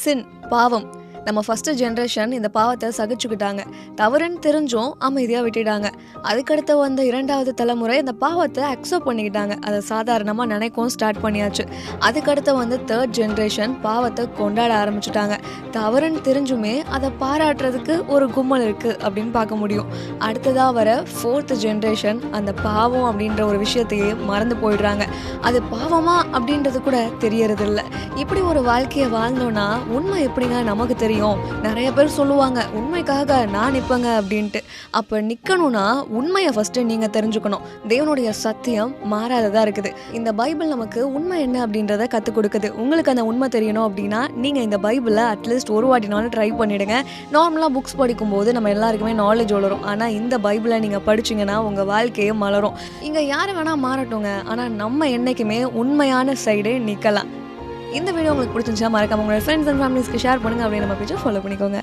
சின், பாவம். நம்ம first generation இந்த பாவத்தை சகிச்சுக்கிட்டாங்க. தவறுன்னு தெரிஞ்சும் அமைதியாக விட்டுட்டாங்க. அதுக்கடுத்து வந்த 2வது தலைமுறை இந்த பாவத்தை அக்செப்ட் பண்ணிக்கிட்டாங்க. அதை சாதாரணமாக நினைக்கவும் ஸ்டார்ட் பண்ணியாச்சு. அதுக்கடுத்து வந்து 3rd ஜென்ரேஷன் பாவத்தை கொண்டாட ஆரம்பிச்சுட்டாங்க. தவறுன்னு தெரிஞ்சுமே அதை பாராட்டுறதுக்கு ஒரு கும்பல் இருக்குது அப்படின்னு பார்க்க முடியும். அடுத்ததாக வர 4th ஜென்ரேஷன் அந்த பாவம் அப்படின்ற ஒரு விஷயத்தையே மறந்து போயிடுறாங்க. அது பாவமா அப்படின்றது கூட தெரியறதில்ல. இப்படி ஒரு வாழ்க்கையை வாழ்ந்தோன்னா உண்மை எப்படிங்க நமக்கு தெரியும்? நிறைய பேர் சொல்லுவாங்க உண்மைக்காக நான் நிற்பேங்க அப்படின்ட்டு. அப்போ நிற்கணும்னா உண்மையை ஃபர்ஸ்ட் நீங்கள் தெரிஞ்சுக்கணும். தேவனுடைய சத்தியம் மாறாததாக இருக்குது. இந்த பைபிள் நமக்கு உண்மை என்ன அப்படின்றத கற்றுக் கொடுக்குது. உங்களுக்கு அந்த உண்மை தெரியணும் அப்படின்னா நீங்கள் இந்த பைபிளை அட்லீஸ்ட் ஒரு வாட்டினாலும் ட்ரை பண்ணிவிடுங்க. நார்மலாக புக்ஸ் படிக்கும்போது நம்ம எல்லாருக்குமே நாலேஜ் வளரும். ஆனால் இந்த பைபிளை நீங்கள் படிச்சிங்கன்னா உங்கள் வாழ்க்கையே மலரும். இங்கே யாரை வேணால் மாறட்டுங்க, ஆனால் நம்ம என்றைக்குமே உண்மையான சைடே நிற்கலாம். இந்த வீடியோ உங்களுக்கு பிடிச்சிருந்துச்சா மறக்காம உங்களோட ஃப்ரெண்ட்ஸ் அண்ட் ஃபேமிலிஸ்க்கு ஷேர் பண்ணுங்க. அப்படியே நம்ம பேஜை ஃபாலோ பண்ணிக்கோங்க.